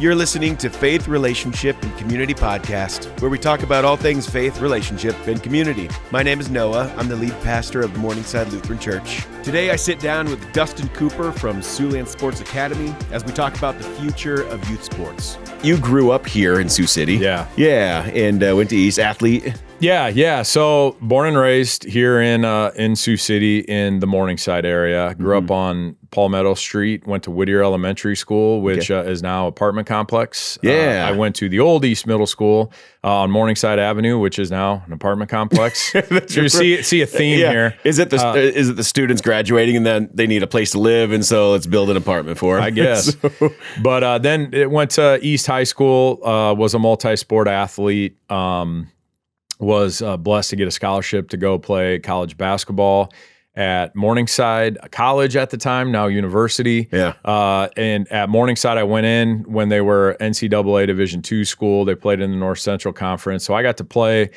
You're listening to Faith, Relationship, and Community Podcast, where we talk about all things faith, relationship, and community. My name is Noah. I'm the lead pastor of Morningside Lutheran Church. Today, I sit down with Dustin Cooper from Siouxland Sports Academy as we talk about the future of youth sports. You grew up here in Sioux City. Yeah. Yeah, and went to East Athlete. Yeah. So born and raised here in Sioux City in the Morningside area. Grew up on Palmetto Street. Went to Whittier Elementary School, which is now apartment complex. Yeah. I went to the old East Middle School on Morningside Avenue, which is now an apartment complex. You see a theme here. Is it the students graduating and then they need a place to live, and so let's build an apartment for them? I guess. But then it went to East High School. Was a multi-sport athlete. Was blessed to get a scholarship to go play college basketball at Morningside College at the time, now university. Yeah. And at Morningside, I went in when they were NCAA Division II school. They played in the North Central Conference. So I got to play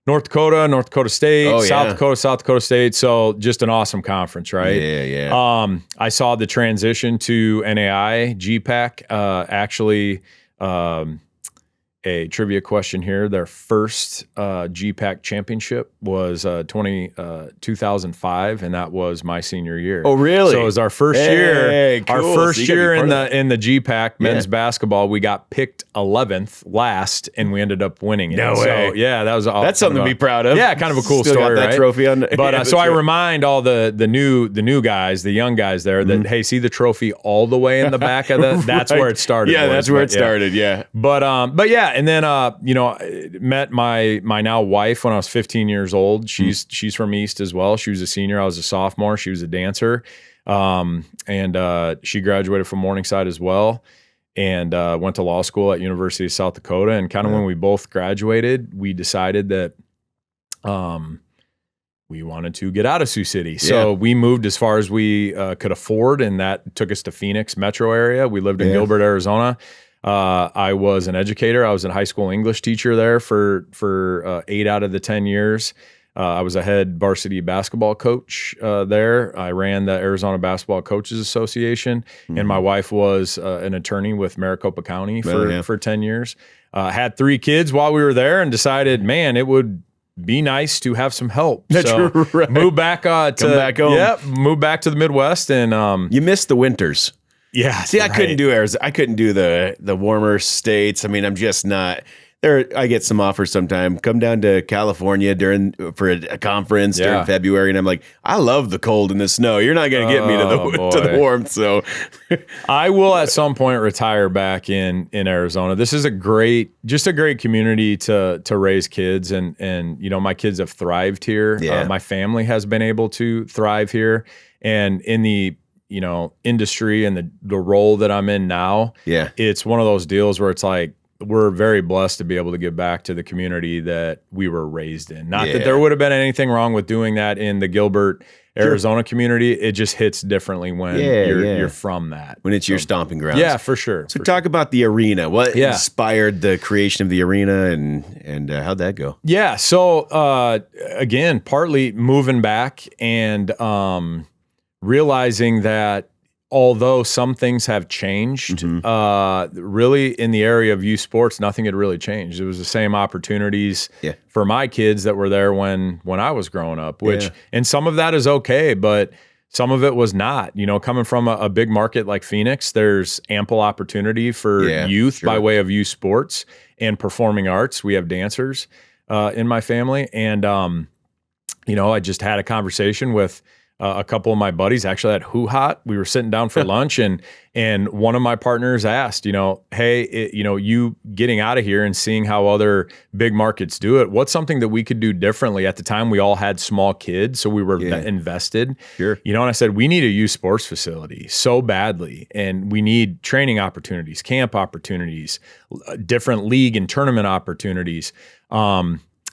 North Dakota State, South Dakota State. So just an awesome conference, right? Yeah. I saw the transition to NAI, GPAC, actually, a trivia question here. Their first GPAC championship was 2005, and that was my senior year. Oh, really? So it was our first year. Cool. Our first year in the GPAC men's basketball. We got picked 11th last, and we ended up winning it. No way. So, yeah, that was awesome. That's something to be proud of. Yeah, kind of a cool Still story, got that right? trophy on. But so I remind all the new guys, the young guys there, that hey, see the trophy all the way in the back of that. That's where it started. Yeah, that's where it started. Yeah. But yeah, and then met my now wife when I was 15 years old. She's from East as well. She was a senior. I was a sophomore. She was a dancer, and she graduated from Morningside as well, and went to law school at University of South Dakota. And kind of when we both graduated, we decided that we wanted to get out of Sioux City. So we moved as far as we could afford, and that took us to Phoenix metro area. We lived in Gilbert, Arizona. I was an educator. I was a high school English teacher there for 8 out of the 10 years. I was a head varsity basketball coach there. I ran the Arizona Basketball Coaches Association, and my wife was an attorney with Maricopa County for 10 years. Had 3 kids while we were there, and decided, man, it would be nice to have some help. So moved back come back home. Yep, moved back to the Midwest, and you missed the winters. Yeah. See, I couldn't do Arizona. I couldn't do the warmer states. I mean, I'm just not there. I get some offers sometime. Come down to California for a conference during February, and I'm like, I love the cold and the snow. You're not going to get me to the warmth. So I will at some point retire back in Arizona. This is a great community to raise kids, and my kids have thrived here. Yeah. My family has been able to thrive here, and in the industry and the role that I'm in now, it's one of those deals where it's like, we're very blessed to be able to give back to the community that we were raised in. Not that there would have been anything wrong with doing that in the Gilbert, Arizona community. It just hits differently when you're from that. When it's your stomping grounds. Yeah, for sure. So talk about the arena. What inspired the creation of the arena, and how'd that go? Yeah. So again, partly moving back and realizing that although some things have changed, really in the area of youth sports, nothing had really changed. It was the same opportunities for my kids that were there when I was growing up, and some of that is okay, but some of it was not. Coming from a big market like Phoenix, there's ample opportunity for youth by way of youth sports and performing arts. We have dancers in my family, and I just had a conversation with a couple of my buddies actually at Who Hot. We were sitting down for lunch, and one of my partners asked, hey, you getting out of here and seeing how other big markets do it, what's something that we could do differently? At the time, we all had small kids, so we were invested. Sure. And I said, we need a youth sports facility so badly, and we need training opportunities, camp opportunities, different league and tournament opportunities.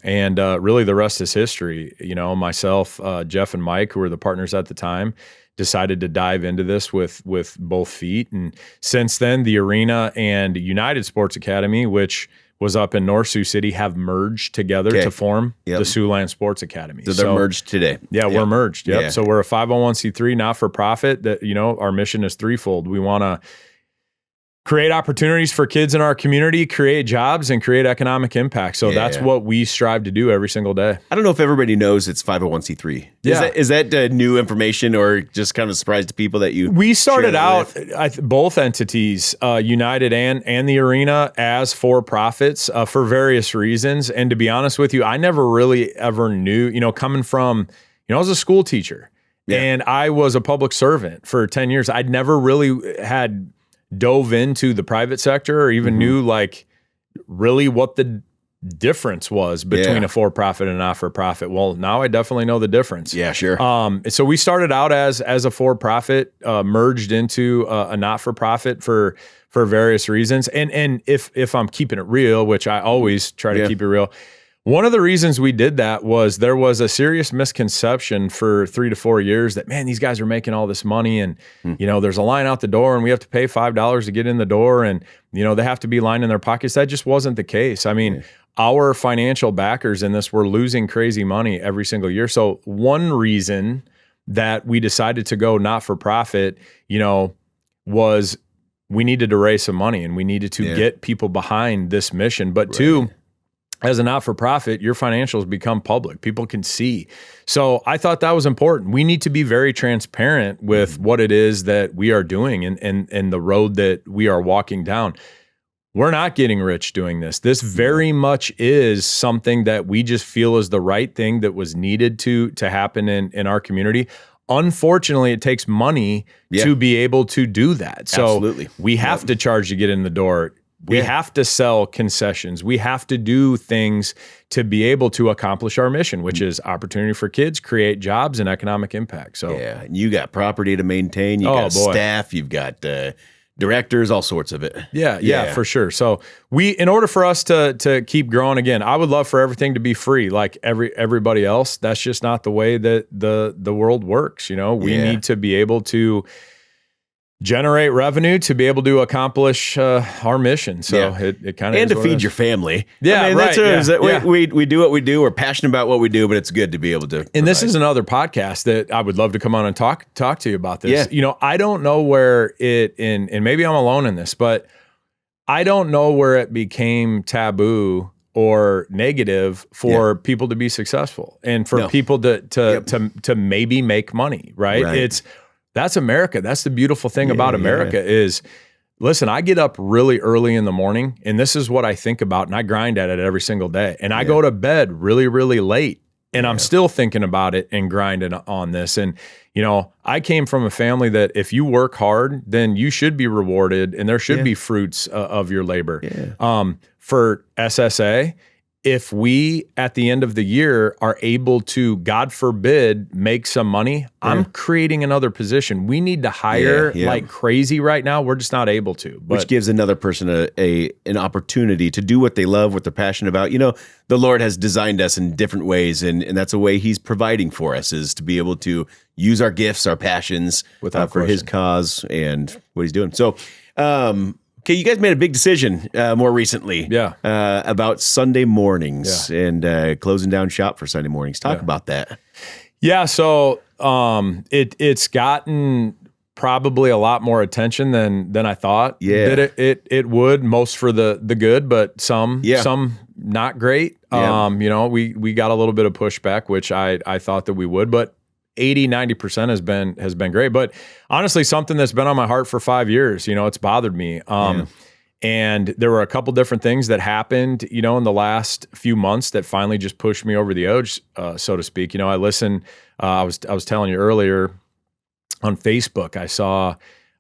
And really the rest is history. Myself, Jeff and Mike, who were the partners at the time, decided to dive into this with both feet. And since then, the arena and United Sports Academy, which was up in North Sioux City, have merged together to form the Siouxland Sports Academy. So they're merged today. Yeah, we're merged. Yep. Yeah. So we're a 501c3 not-for-profit that, our mission is threefold. We want to create opportunities for kids in our community, create jobs, and create economic impact. So that's what we strive to do every single day. I don't know if everybody knows it's 501c3. Is that new information, or just kind of a surprise to people that you? We started out both entities, United and the Arena, as for-profits for various reasons. And to be honest with you, I never really ever knew, coming from, I was a school teacher and I was a public servant for 10 years. I'd never really had dove into the private sector or even knew like really what the difference was between a for-profit and a not-for-profit. Well, now I definitely know the difference. Yeah, sure. So we started out as a for-profit, merged into a not-for-profit for various reasons. And if I'm keeping it real, which I always try to keep it real, one of the reasons we did that was there was a serious misconception for 3 to 4 years that, man, these guys are making all this money and, there's a line out the door and we have to pay $5 to get in the door and, they have to be lining their pockets. That just wasn't the case. I mean, our financial backers in this were losing crazy money every single year. So one reason that we decided to go not-for-profit, was we needed to raise some money and we needed to get people behind this mission. But two, as a not-for-profit, your financials become public. People can see. So I thought that was important. We need to be very transparent with what it is that we are doing and the road that we are walking down. We're not getting rich doing this. This very much is something that we just feel is the right thing that was needed to happen in our community. Unfortunately, it takes money to be able to do that. So we have to charge to get in the door. We have to sell concessions. We have to do things to be able to accomplish our mission, which is opportunity for kids, create jobs, and economic impact. So you got property to maintain. You got staff. You've got directors, all sorts of it. Yeah, for sure. So in order for us to keep growing, again, I would love for everything to be free, like everybody else. That's just not the way that the world works. We need to be able to generate revenue to be able to accomplish our mission. So it kind of and to feed your family. Yeah, I mean, that's we do what we do. We're passionate about what we do, but it's good to be able to. And this is another podcast that I would love to come on and talk to you about this. I don't know where and maybe I'm alone in this, but I don't know where it became taboo or negative for people to be successful and for people to maybe make money. Right. That's America. That's the beautiful thing about America is, listen, I get up really early in the morning and this is what I think about and I grind at it every single day. And I go to bed really, really late and I'm still thinking about it and grinding on this. And, I came from a family that if you work hard, then you should be rewarded and there should be fruits of your labor. For SSA, if we, at the end of the year, are able to, God forbid, make some money, I'm creating another position. We need to hire like crazy right now. We're just not able to. Which gives another person an opportunity to do what they love, what they're passionate about. The Lord has designed us in different ways, and that's a way He's providing for us, is to be able to use our gifts, our passions for His cause and what He's doing. So, okay, you guys made a big decision more recently about Sunday mornings and closing down shop for Sunday mornings. Talk about that. Yeah, so it's gotten probably a lot more attention than I thought that it would, most for the good, but some not great. We got a little bit of pushback, which I thought that we would, but 80-90% has been great. But honestly, something that's been on my heart for 5 years, it's bothered me. And there were a couple different things that happened, in the last few months that finally just pushed me over the edge, so to speak. I listened, I was telling you earlier on Facebook, I saw,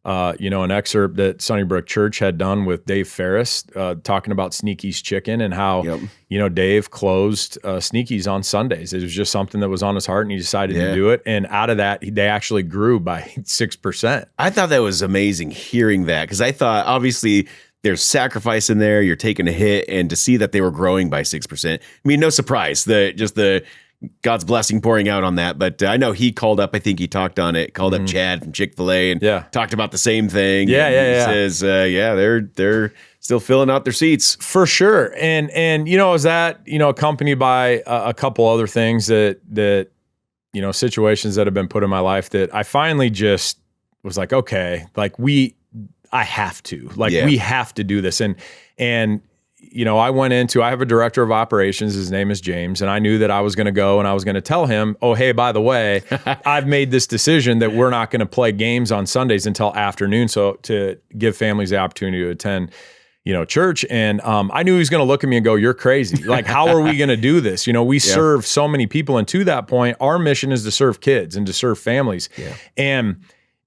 an excerpt that Sunnybrook Church had done with Dave Ferris, talking about Sneaky's Chicken and how, Dave closed Sneaky's on Sundays. It was just something that was on his heart and he decided to do it. And out of that, they actually grew by 6%. I thought that was amazing hearing that, because I thought, obviously, there's sacrifice in there. You're taking a hit, and to see that they were growing by 6%. I mean, no surprise. The God's blessing pouring out on that. But I know he called up. I think he talked on it. Called up Chad from Chick-fil-A and talked about the same thing. He says, they're still filling out their seats for sure. And is that accompanied by a couple other things that situations that have been put in my life that I finally just was like, okay, like I have to, we have to do this. And I have a director of operations. His name is James. And I knew that I was going to go and I was going to tell him, oh, hey, by the way, I've made this decision that we're not going to play games on Sundays until afternoon. So to give families the opportunity to attend, church. And I knew he was going to look at me and go, you're crazy. Like, how are we going to do this? We serve so many people. And to that point, our mission is to serve kids and to serve families. Yeah. And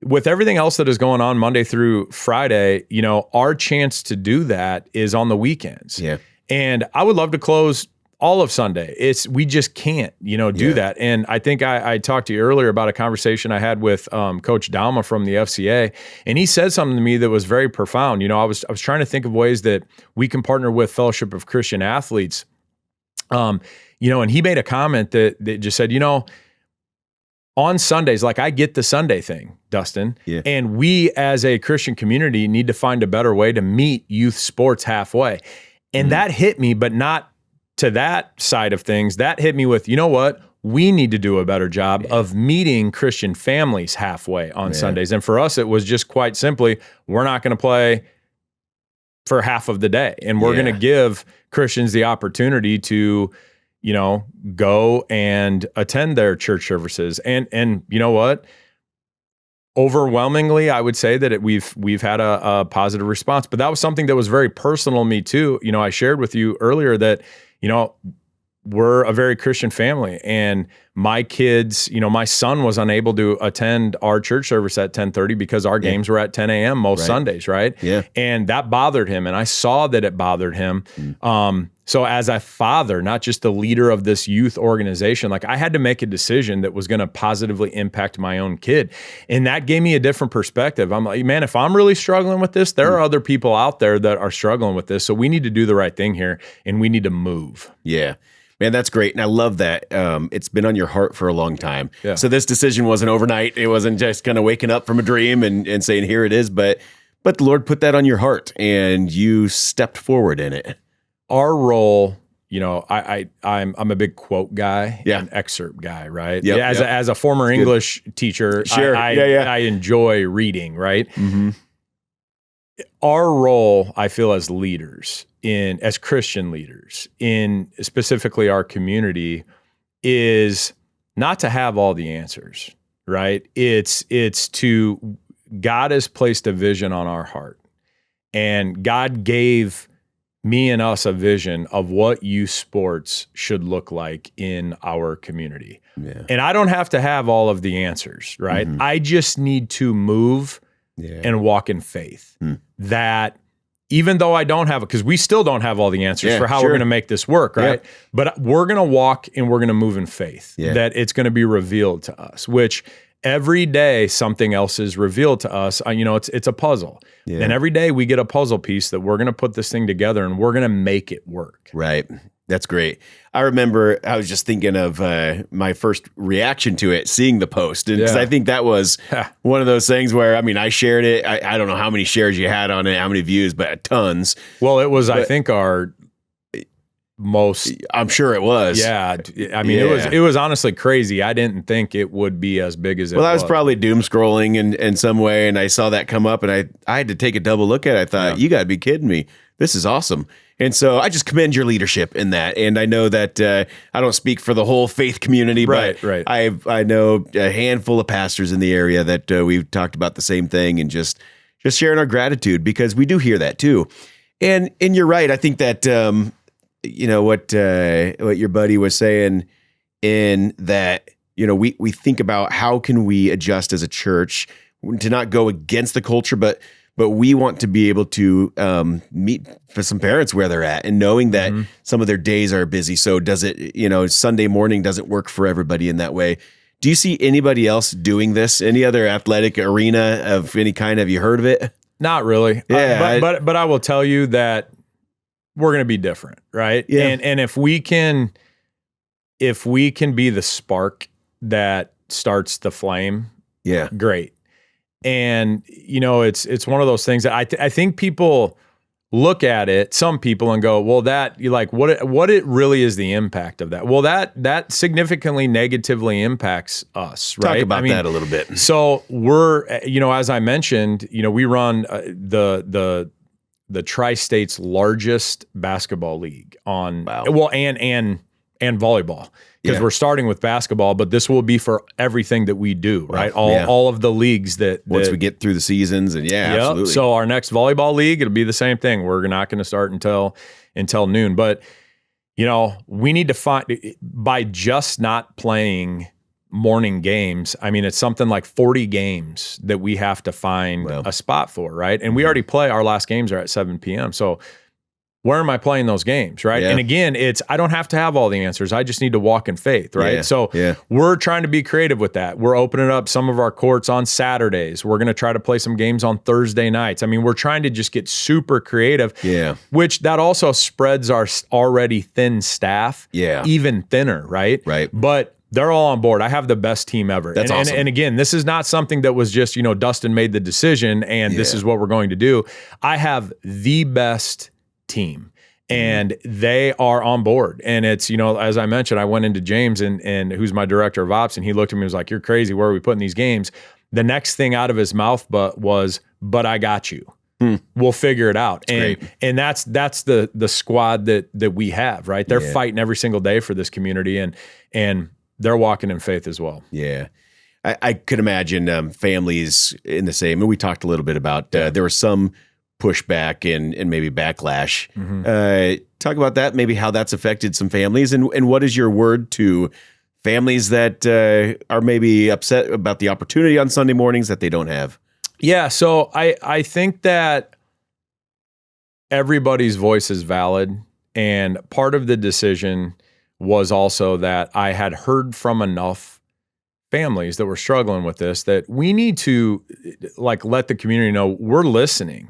with everything else that is going on Monday through Friday, our chance to do that is on the weekends. Yeah. And I would love to close all of Sunday. We just can't, do that. And I think I talked to you earlier about a conversation I had with Coach Dalma from the FCA, and he said something to me that was very profound. I was trying to think of ways that we can partner with Fellowship of Christian Athletes, and he made a comment that just said, on Sundays, I get the Sunday thing, Dustin, and we as a Christian community need to find a better way to meet youth sports halfway. And that hit me, but not to that side of things. That hit me with, what? We need to do a better job of meeting Christian families halfway on Sundays. And for us, it was just quite simply, we're not going to play for half of the day. And we're going to give Christians the opportunity to go and attend their church services. And you know what? Overwhelmingly, I would say that we've had a positive response. But that was something that was very personal to me too. I shared with you earlier that, we're a very Christian family, and my kids, my son was unable to attend our church service at 10:30 because our games were at 10 a.m. most Sundays, right? Yeah. And that bothered him, and I saw that it bothered him. So as a father, not just the leader of this youth organization, I had to make a decision that was going to positively impact my own kid. And that gave me a different perspective. I'm like, man, if I'm really struggling with this, there are other people out there that are struggling with this. So we need to do the right thing here, and we need to move. Yeah. Man, that's great. And I love that. It's been on your heart for a long time. Yeah. So this decision wasn't overnight. It wasn't just kind of waking up from a dream and saying, here it is. But the Lord put that on your heart, and you stepped forward in it. Our role, I'm a big quote guy, an excerpt guy, right? Yep, as a former English teacher, sure. I enjoy reading, right? Mm-hmm. Our role, I feel, as leaders, as Christian leaders, in specifically our community, is not to have all the answers, right? It's to, God has placed a vision on our heart, and God gave me and us a vision of what youth sports should look like in our community. Yeah. And I don't have to have all of the answers, right? Mm-hmm. I just need to move and walk in faith. That even though I don't have it, because we still don't have all the answers for how we're going to make this work, right? Yeah. But we're going to walk and we're going to move in faith, that it's going to be revealed to us, which every day something else is revealed to us. It's a puzzle. Yeah. And every day we get a puzzle piece that we're going to put this thing together and we're going to make it work. Right. That's great. I remember I was just thinking of my first reaction to it, seeing the post. Because I think that was one of those things where, I shared it. I don't know how many shares you had on it, how many views, but tons. Well, it was, I think, our most. I'm sure it was. Yeah. It was honestly crazy. I didn't think it would be as big as it was. Well, I was probably doom scrolling in some way, and I saw that come up, and I had to take a double look at it. I thought, you got to be kidding me. This is awesome. And so I just commend your leadership in that. And I know that I don't speak for the whole faith community, but I know a handful of pastors in the area that we've talked about the same thing, and just sharing our gratitude, because we do hear that too. And you're right. I think that what your buddy was saying, in that we think about how can we adjust as a church to not go against the culture, but we want to be able to meet for some parents where they're at, and knowing that some of their days are busy. So does it, Sunday morning doesn't work for everybody in that way. Do you see anybody else doing this? Any other athletic arena of any kind? Have you heard of it? Not really. Yeah. But I will tell you that we're going to be different, right? Yeah. And if we can be the spark that starts the flame, great. And it's one of those things that I think people look at it, some people, and go, well, that you like what it really is the impact of that. Well, that significantly negatively impacts us, right? Talk about that a little bit. So we're, as I mentioned, we run the Tri-State's largest basketball league on, and volleyball. Because we're starting with basketball, but this will be for everything that we do, right? All of the leagues that once we get through the seasons, and absolutely. So our next volleyball league, it'll be the same thing. We're not going to start until noon. But we need to find, by just not playing morning games, I mean, it's something like 40 games that we have to find a spot for, right? And we already play. Our last games are at 7 p.m. So where am I playing those games, right? And again, I don't have to have all the answers. I just need to walk in faith, right? So we're trying to be creative with that. We're opening up some of our courts on Saturdays. We're going to try to play some games on Thursday nights. I mean, we're trying to just get super creative, which that also spreads our already thin staff even thinner, right? Right. But they're all on board. I have the best team ever. That's awesome. And again, this is not something that was just, Dustin made the decision and this is what we're going to do. I have the best team and they are on board. And it's, as I mentioned, I went into James and who's my director of ops, and he looked at me and was like, "You're crazy. Where are we putting these games?" The next thing out of his mouth was, "But I got you. We'll figure it out." And that's the squad that we have, right? They're fighting every single day for this community and they're walking in faith as well. Yeah. I could imagine families in the same, and we talked a little bit about, there was some pushback and maybe backlash. Talk about that, maybe how that's affected some families, and what is your word to families that are maybe upset about the opportunity on Sunday mornings that they don't have? Yeah, so I think that everybody's voice is valid, and part of the decision was also that I had heard from enough families that were struggling with this that we need to let the community know we're listening.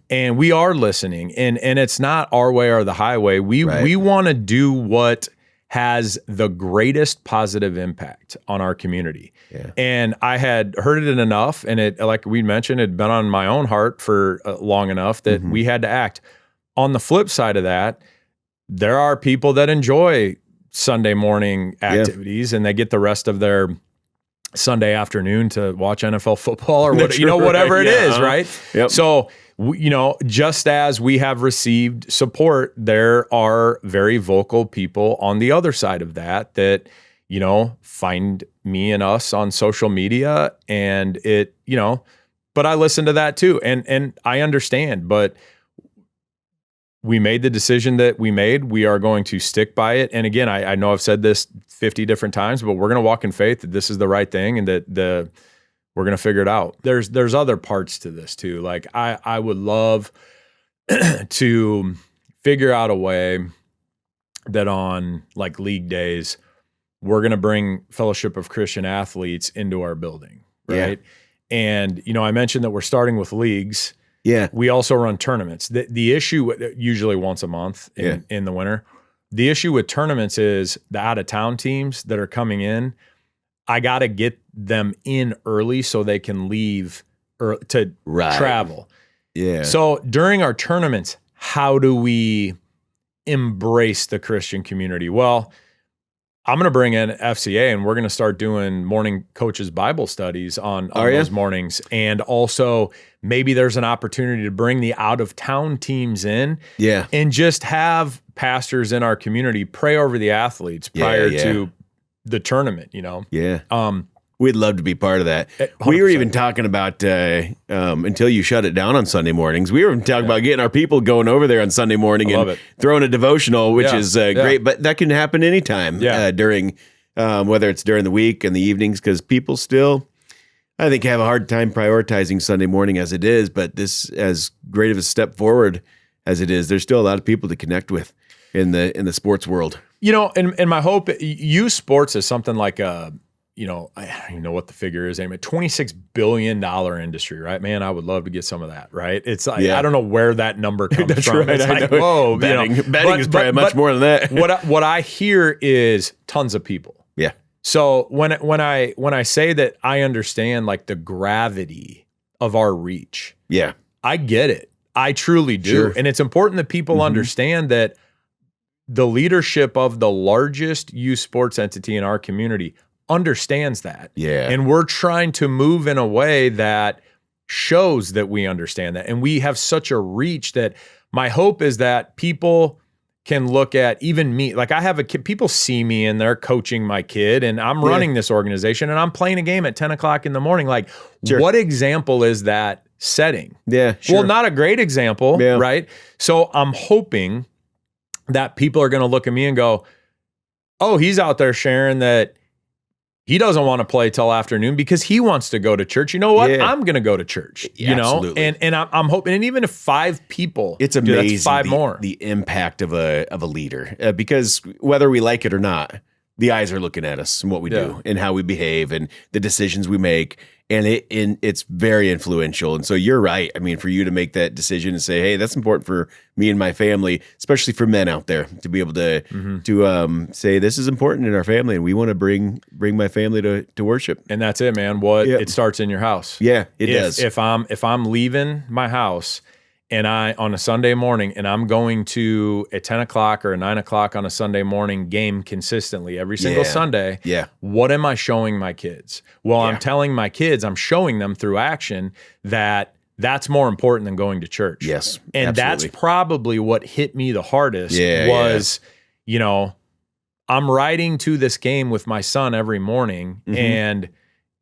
And we are listening, and it's not our way or the highway. We want to do what has the greatest positive impact on our community. And I had heard it enough, and it, like we mentioned, had been on my own heart for long enough that we had to act. On the flip side of that, there are people that enjoy Sunday morning activities, and they get the rest of their Sunday afternoon to watch NFL football or whatever it is, right? So, just as we have received support, there are very vocal people on the other side of that find me and us on social media, and it, but I listen to that too. And I understand, but we made the decision that we made. We are going to stick by it. And again, I know I've said this 50 different times, but we're going to walk in faith that this is the right thing and that we're going to figure it out. There's other parts to this too. Like I would love to figure out a way that on like league days, we're going to bring Fellowship of Christian Athletes into our building. Right. And, I mentioned that we're starting with leagues. We also run tournaments. The issue, usually once a month in the winter, the issue with tournaments is the out-of-town teams that are coming in, I got to get them in early so they can leave to travel. So during our tournaments, how do we embrace the Christian community? Well, I'm going to bring in FCA, and we're going to start doing morning coaches Bible studies on those mornings. And also maybe there's an opportunity to bring the out-of-town teams in and just have pastors in our community pray over the athletes prior to the tournament, We'd love to be part of that. 100%. We were even talking about, until you shut it down on Sunday mornings, we were talking about getting our people going over there on Sunday morning and throwing a devotional, which is great. But that can happen anytime during, whether it's during the week and the evenings, because people still, I think, have a hard time prioritizing Sunday morning as it is. But this, as great of a step forward as it is, there's still a lot of people to connect with in the sports world. And my hope, youth sports is something like a, I don't even know what the figure is anyway, $26 billion industry, right? Man, I would love to get some of that, right? It's like, I don't know where that number comes from. Right, it's like, whoa. Betting is probably much more than that. What I hear is tons of people. So when I say that I understand like the gravity of our reach, I get it. I truly do. Sure. And it's important that people understand that the leadership of the largest youth sports entity in our community understands that. Yeah. And we're trying to move in a way that shows that we understand that. And we have such a reach that my hope is that people can look at even me. Like, I have a kid, people see me and they're coaching my kid, and I'm running this organization, and I'm playing a game at 10 o'clock in the morning. Like, what example is that setting? Yeah, sure. Well, not a great example, right? So I'm hoping that people are going to look at me and go, oh, he's out there sharing that he doesn't want to play till afternoon because he wants to go to church. You know what? I'm going to go to church, you know? Absolutely. And I'm hoping, and even if 5 people, it's amazing, that's 5 more. The impact of a leader, because whether we like it or not, the eyes are looking at us and what we do and how we behave and the decisions we make. And it's very influential. And so you're right. I mean, for you to make that decision and say, hey, that's important for me and my family, especially for men out there, to be able to say this is important in our family, and we want to bring my family to worship. And that's it, man. It starts in your house. Yeah, it does. If I'm leaving my house and on a Sunday morning, and I'm going to a 10 o'clock or a 9 o'clock on a Sunday morning game consistently every single Sunday, what am I showing my kids? Well, I'm telling my kids, I'm showing them through action that that's more important than going to church. Yes, and absolutely. That's probably what hit me the hardest was, you know, I'm riding to this game with my son every morning, and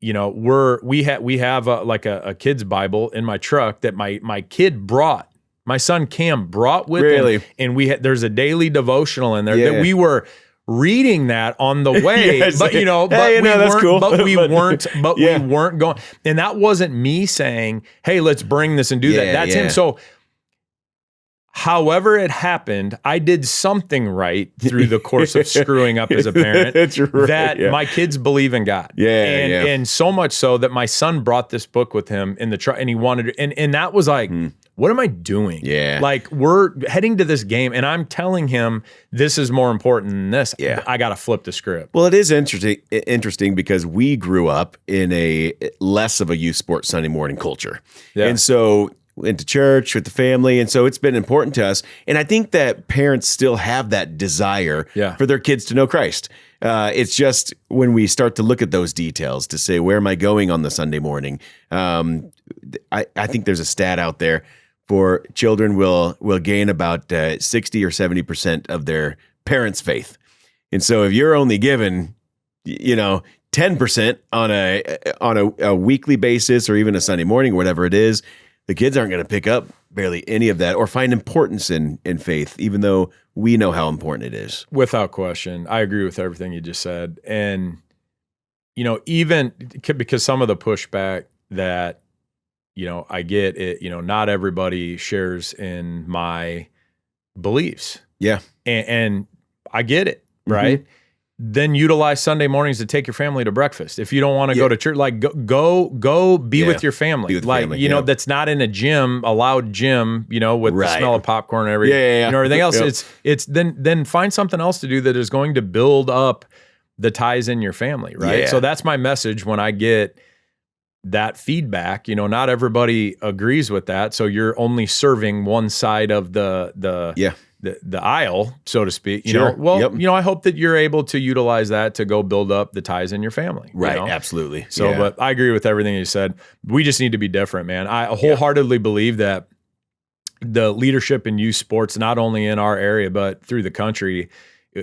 you know, we have a kid's Bible in my truck that my kid brought. My son Cam brought with him, and there's a daily devotional in there that we were reading that on the way. But you know, that's cool. But we weren't going. And that wasn't me saying, "Hey, let's bring this and do that." That's him. So, however it happened, I did something right through the course of screwing up as a parent. That's right, that my kids believe in God. And so much so that my son brought this book with him in the truck, and he wanted to, and that was like, what am I doing? Like, we're heading to this game, and I'm telling him this is more important than this. I got to flip the script. Well, it is interesting because we grew up in a less of a youth sports Sunday morning culture. And so went to church with the family, and so it's been important to us. And I think that parents still have that desire for their kids to know Christ. It's just when we start to look at those details to say, where am I going on the Sunday morning? I think there's a stat out there for children will gain about 60 or 70% of their parents' faith. And so if you're only given, 10% on a weekly basis or even a Sunday morning, whatever it is, the kids aren't going to pick up barely any of that or find importance in faith, even though we know how important it is. Without question. I agree with everything you just said. And, even because some of the pushback that, I get it, not everybody shares in my beliefs. Yeah. And I get it, right? Then utilize Sunday mornings to take your family to breakfast. If you don't want to go to church, like go be with your family. That's not in a loud gym, with the smell of popcorn and everything. Everything else. It's then find something else to do that is going to build up the ties in your family, right? So that's my message when I get that feedback. Not everybody agrees with that. So you're only serving one side of the aisle, so to speak. I hope that you're able to utilize that to go build up the ties in your family. Right. Absolutely. So, but I agree with everything you said. We just need to be different, man. I wholeheartedly believe that the leadership in youth sports, not only in our area, but through the country,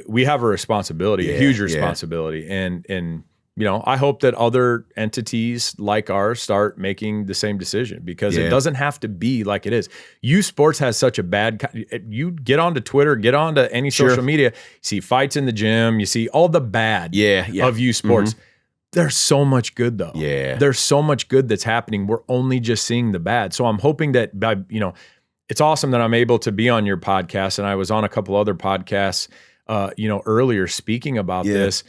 we have a responsibility, a huge responsibility. And I hope that other entities like ours start making the same decision, because it doesn't have to be like it is. Youth sports has such a you get onto Twitter, get onto any social media, you see fights in the gym, you see all the bad of youth sports. There's so much good though. There's so much good that's happening. We're only just seeing the bad. So I'm hoping that it's awesome that I'm able to be on your podcast, and I was on a couple other podcasts earlier speaking about this.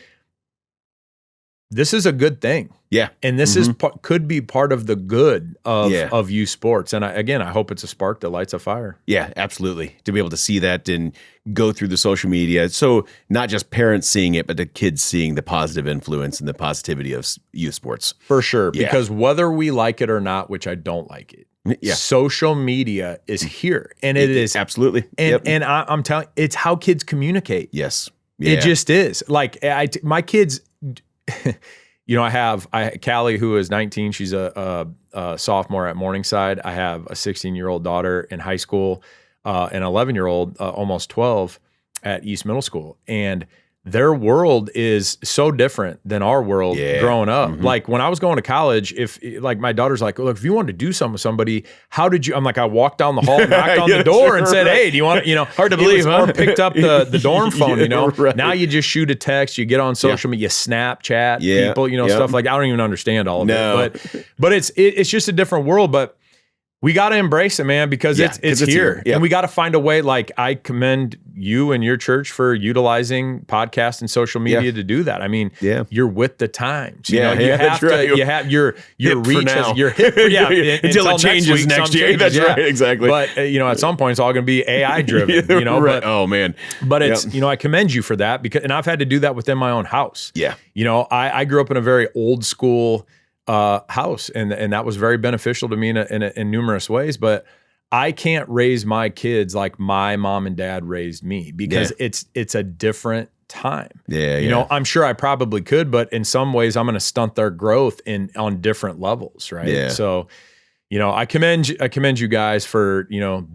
This is a good thing. Yeah. And this could be part of the good of youth sports. And I hope it's a spark that lights a fire. Yeah, absolutely. To be able to see that and go through the social media. So not just parents seeing it, but the kids seeing the positive influence and the positivity of youth sports. For sure. Because whether we like it or not, which I don't like it, social media is here, and it is absolutely. And I'm telling, it's how kids communicate. Yes, it just is. Like my kids, I have Callie, who is 19. She's a sophomore at Morningside. I have a 16-year-old daughter in high school, an 11-year-old, almost 12, at East Middle School, and their world is so different than our world growing up. Mm-hmm. Like when I was going to college, if like my daughter's like, look, if you wanted to do something with somebody, how did you? I'm like, I walked down the hall, knocked on the door, and said, hey, do you want? Hard to believe, huh? Or picked up the dorm phone. Right. Now you just shoot a text, you get on social media, you Snapchat people, stuff like that. I don't even understand all of it, but it's just a different world. But we got to embrace it, man, because it's here. And we got to find a way. Like, I commend you and your church for utilizing podcasts and social media to do that. I mean, you're with the times. You have to. You have your reach. Your hip. Until it changes next year. That's right. Exactly. But at some point, it's all going to be AI driven. Right. Oh man. But it's I commend you for that, and I've had to do that within my own house. Yeah. I grew up in a very old school house, and that was very beneficial to me in numerous ways. But I can't raise my kids like my mom and dad raised me, because it's a different time. I'm sure I probably could, but in some ways I'm going to stunt their growth on different levels, right? Yeah. So I commend you guys for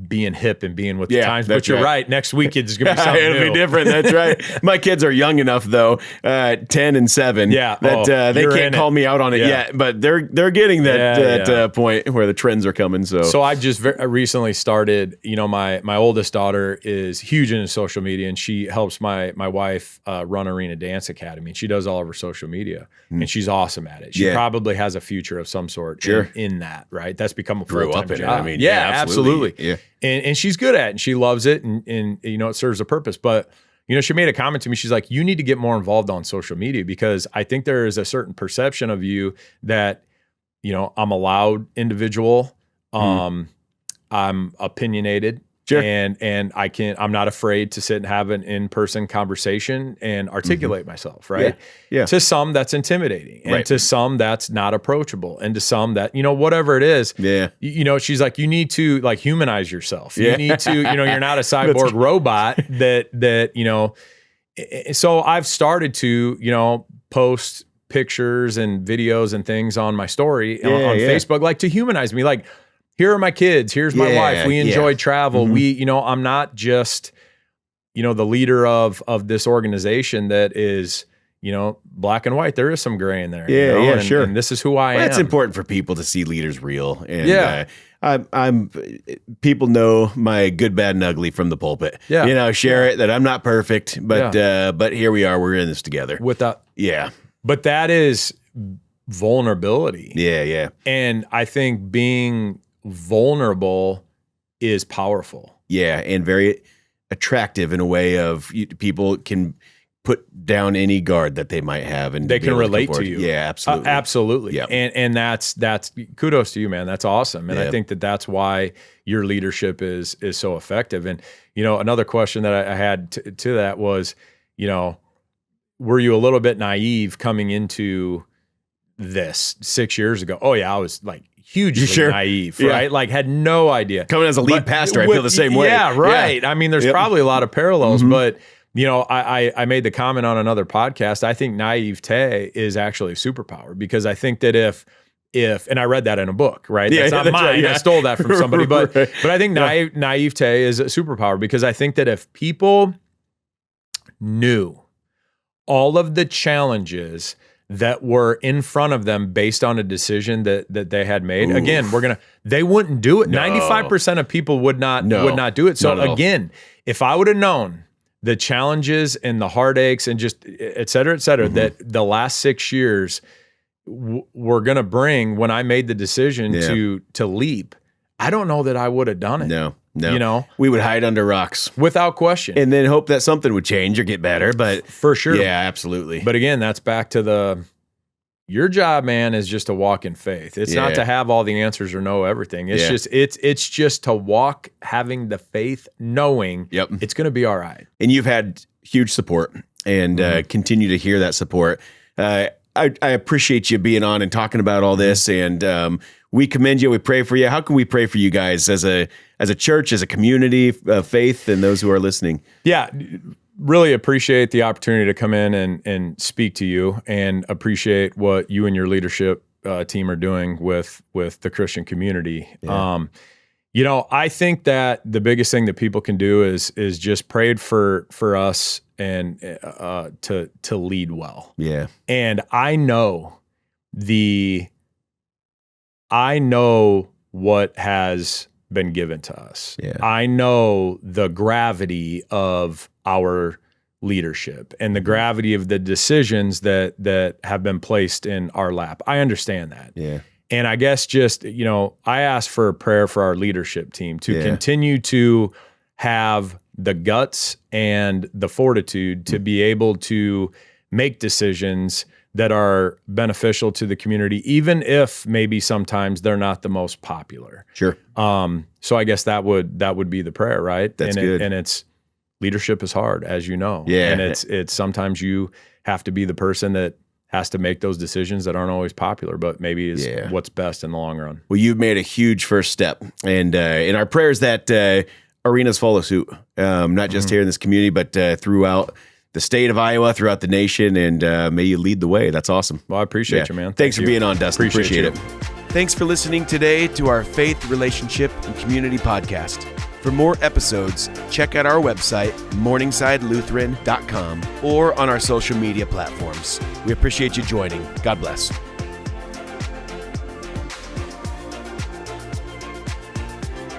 being hip and being with the times. But you're right. Next week it's going to be something It'll new. be different. That's right. My kids are young enough though, 10 and 7. Yeah. That they can't call me out on it yet. But they're getting that point where the trends are coming. So I've just recently started. My oldest daughter is huge into social media, and she helps my wife run Arena Dance Academy. And she does all of her social media, and she's awesome at it. She probably has a future of some sort in that, right? That's become a full-time job. I mean, absolutely. Yeah. And she's good at it, and she loves it, and it serves a purpose. But she made a comment to me. She's like, you need to get more involved on social media, because I think there is a certain perception of you that I'm a loud individual, I'm opinionated. Sure. And I'm not afraid to sit and have an in-person conversation and articulate myself, right? Yeah. To some, that's intimidating. And to some, that's not approachable. And to some, that, whatever it is, she's like, you need to like humanize yourself. You need to, you're not a cyborg robot that. So I've started to, post pictures and videos and things on my story on Facebook, like to humanize me. Like, here are my kids. Here's my wife. We enjoy travel. We, I'm not just, the leader of this organization that is, black and white. There is some gray in there. Sure. And this is who I am. It's important for people to see leaders real. And I'm people know my good, bad, and ugly from the pulpit. Share it that I'm not perfect, but here we are. We're in this together. With that. Yeah. But that is vulnerability. Yeah. And I think being vulnerable is powerful. Yeah, and very attractive in a way of people can put down any guard that they might have, and they can relate to you. Yeah, absolutely. Absolutely. Yeah. And that's kudos to you, man. That's awesome. And I think that's why your leadership is so effective. And another question that I had to that was, were you a little bit naive coming into this 6 years ago? Oh yeah, I was like hugely naive, right? Like had no idea. Coming as a lead pastor, I feel the same way. Yeah, right. Yeah. I mean, there's probably a lot of parallels, but I made the comment on another podcast. I think naivete is actually a superpower, because I think that if and I read that in a book, right? That's not mine. Right, yeah. I stole that from somebody, but I think naivete is a superpower, because I think that if people knew all of the challenges that were in front of them based on a decision that they had made. Oof. Again, they wouldn't do it. No. 95% of people would not do it. So again, if I would have known the challenges and the heartaches and just et cetera, that the last 6 years were going to bring when I made the decision to leap, I don't know that I would have done it. No. We would hide under rocks without question, and then hope that something would change or get better. But for sure, yeah, absolutely. But again, that's back to your job, man, is just to walk in faith. It's not to have all the answers or know everything. It's just it's just to walk having the faith, knowing it's going to be all right. And you've had huge support, and continue to hear that support. I appreciate you being on and talking about all this, and we commend you. We pray for you. How can we pray for you guys as a church, as a community of faith, and those who are listening? Yeah, really appreciate the opportunity to come in and speak to you, and appreciate what you and your leadership team are doing with the Christian community. Yeah. I think that the biggest thing that people can do is just pray for us and to lead well. Yeah. And I know what has been given to us. Yeah. I know the gravity of our leadership and the gravity of the decisions that have been placed in our lap. I understand that. Yeah. And I guess just, I ask for a prayer for our leadership team to continue to have the guts and the fortitude to be able to make decisions that are beneficial to the community, even if maybe sometimes they're not the most popular. Sure. So I guess that would be the prayer, right? That's good. And it's leadership is hard, as you know. Yeah. And it's sometimes you have to be the person that has to make those decisions that aren't always popular, but maybe is what's best in the long run. Well, you've made a huge first step, and in our prayers that arenas follow suit, not just here in this community, but throughout the state of Iowa, throughout the nation, and may you lead the way. That's awesome. Well, I appreciate you, man. Thanks for being on, Dustin. Appreciate it. Thanks for listening today to our Faith, Relationship, and Community podcast. For more episodes, check out our website, morningsidelutheran.com, or on our social media platforms. We appreciate you joining. God bless.